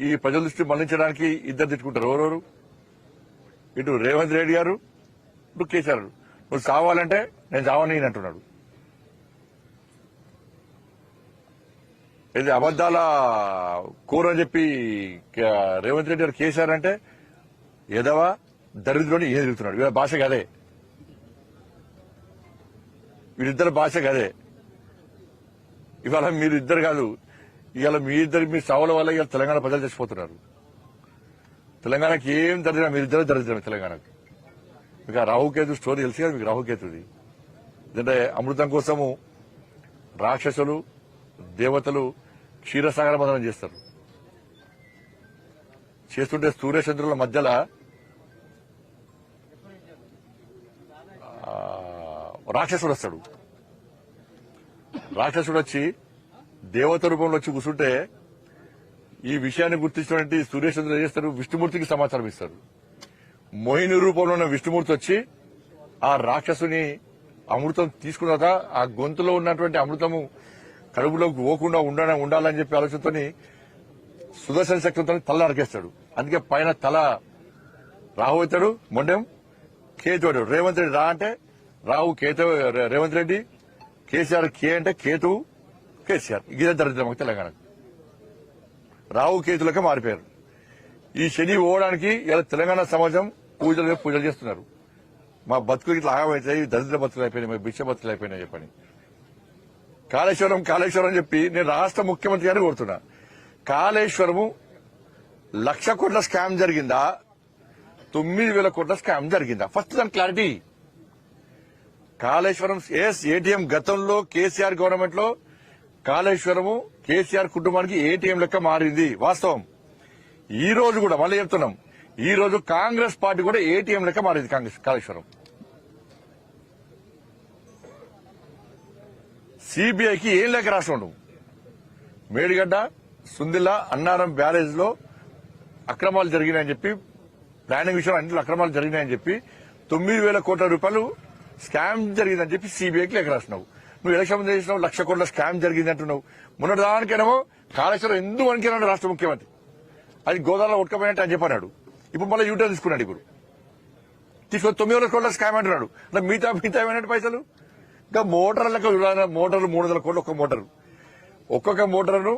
ఈ ప్రజల దృష్టి మళ్లించడానికి ఇద్దరు తిట్టుకుంటారు. ఎవరెవరు? ఇటు రేవంత్ రెడ్డి గారు, ఇటు కేసీఆర్. నువ్వు చావాలంటే నేను చావని అంటున్నాడు. ఇది అబద్దాల కూర అని చెప్పి రేవంత్ రెడ్డి గారు కేసీఆర్ అంటే ఎదవా దరిద్రుని ఏం తిరుగుతున్నాడు. వీళ్ళ భాష కదే, వీరిద్దరు భాష కదే. ఇవాళ మీరు ఇద్దరు కాదు, ఇవాళ మీ చావుల వల్ల ఇవాళ తెలంగాణ ప్రజలు చచ్చిపోతున్నారు. తెలంగాణకి ఏం దరిద్రం, మీరిద్దరు దరిద్రమే తెలంగాణకి. ఇక రాహుకేతు స్టోరీ తెలుసు కదా మీకు. రాహుకేతుది ఎందుకంటే అమృతం కోసము రాక్షసులు దేవతలు క్షీరసాగర మదనం చేస్తారు. చేస్తుంటే సూర్యచంద్రుల మధ్యలో రాక్షసుడు వస్తాడు. రాక్షసుడు వచ్చి దేవత రూపంలో వచ్చి కూర్చుంటే ఈ విషయాన్ని గుర్తించినటువంటి సూర్యచంద్రులు ఏం చేస్తారు? విష్ణుమూర్తికి సమాచారం ఇస్తారు. మోహిని రూపంలో ఉన్న విష్ణుమూర్తి వచ్చి ఆ రాక్షసుని అమృతం తీసుకున్నాక ఆ గొంతులో ఉన్నటువంటి అమృతము కడుపులోకి పోకుండా ఉండాలని చెప్పి ఆలోచనతో సుదర్శన శక్తితో తల నరికేస్తాడు. అందుకే పైన తల రాహు అవుతాడు, మొండెం కేతు అవుతాడు. రేవంత్ రెడ్డి రా అంటే రాహు కేతు రేవంత్ రెడ్డి, కేసీఆర్ కే అంటే కేతు కేసీఆర్. ఇదే దరిద్రం తెలంగాణకు. రాహు కేతులకే మారిపోయారు. ఈ శని పోవడానికి ఇలా తెలంగాణ సమాజం పూజలు చేస్తున్నారు. మా బతుకులు ఇట్లా ఆగమవుతాయి, దరిద్ర బతుకులు అయిపోయినాయి, మా భిక్ష బతుకులు అయిపోయినాయి చెప్పని. కాళేశ్వరం చెప్పి నేను రాష్ట్ర ముఖ్యమంత్రి గారిని కోరుతున్నా. కాళేశ్వరము 1,00,000 కోట్ల స్కామ్ జరిగిందా, 9,000 కోట్ల స్కామ్ జరిగిందా? ఫస్ట్ దాని క్లారిటీ. కాళేశ్వరం ఏటీఎం గతంలో కేసీఆర్ గవర్నమెంట్ లో కాళేశ్వరము కేసీఆర్ కుటుంబానికి ఏటీఎం లెక్క మారింది వాస్తవం. ఈ రోజు కూడా మళ్ళీ చెప్తున్నాం, ఈ రోజు కాంగ్రెస్ పార్టీ కూడా ఏటీఎం లెక్క మారింది కాళేశ్వరం. సిబిఐకి ఏం లెక్క రాష్ట్రం? మేడిగడ్డ సుందిల్లా అన్నారం బ్యారేజ్ లో అక్రమాలు జరిగినాయని చెప్పి, ప్లానింగ్ విషయంలో అన్నింటిలో అక్రమాలు జరిగినాయని చెప్పి 9,000 కోట్ల రూపాయలు స్కామ్ జరిగిందని చెప్పి సిబిఐకి లెక్క రాసినావు. నువ్వు ఎలక్షన్ ముందు చేసినావు 1,00,000 కోట్ల స్కామ్ జరిగింది అంటున్నావు. మొన్నటి దానికేనేమో కాళేశ్వరం ఎందుకు వణికినాడు రాష్ట్ర ముఖ్యమంత్రి, అది గోదావరిలో ఉడకపోయినట్టు అని చెప్పన్నాడు. ఇప్పుడు మళ్ళీ యూటర్న్ తీసుకున్నాడు. ఇప్పుడు తీసుకొని 9,000 కోట్ల స్కామ్ అంటున్నాడు. అంటే మిగతా ఏమైనట్టు పైసలు? ఇంకా మోటార్లకు మోటార్లు 300 కోట్లు ఒక్క మోటారు. ఒక్కొక్క మోటార్ను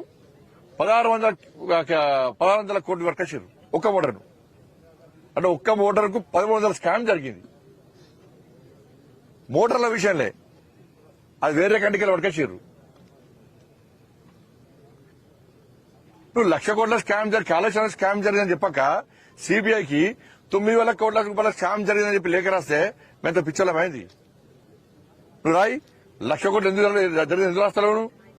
1,600 కోట్ల వరకు వచ్చారు ఒక్క మోటార్ను. అంటే ఒక్క మోటార్కు 1,300 స్కామ్ జరిగింది. మోటార్ల విషయంలో అది వేరే కంటికి వడకొచ్చారు. నువ్వు 1,00,000 కోట్ల స్కామ్ కాళేశ్వరం స్కామ్ జరిగిందని చెప్పాక సిబిఐకి 9,000 కోట్ల రూపాయల స్కామ్ జరిగిందని చెప్పి లేఖ రాస్తే మేంత పిచ్చలమైంది. నువ్వు రాయి 1,00,000 కోట్లు ఎందుకు రాస్తావు?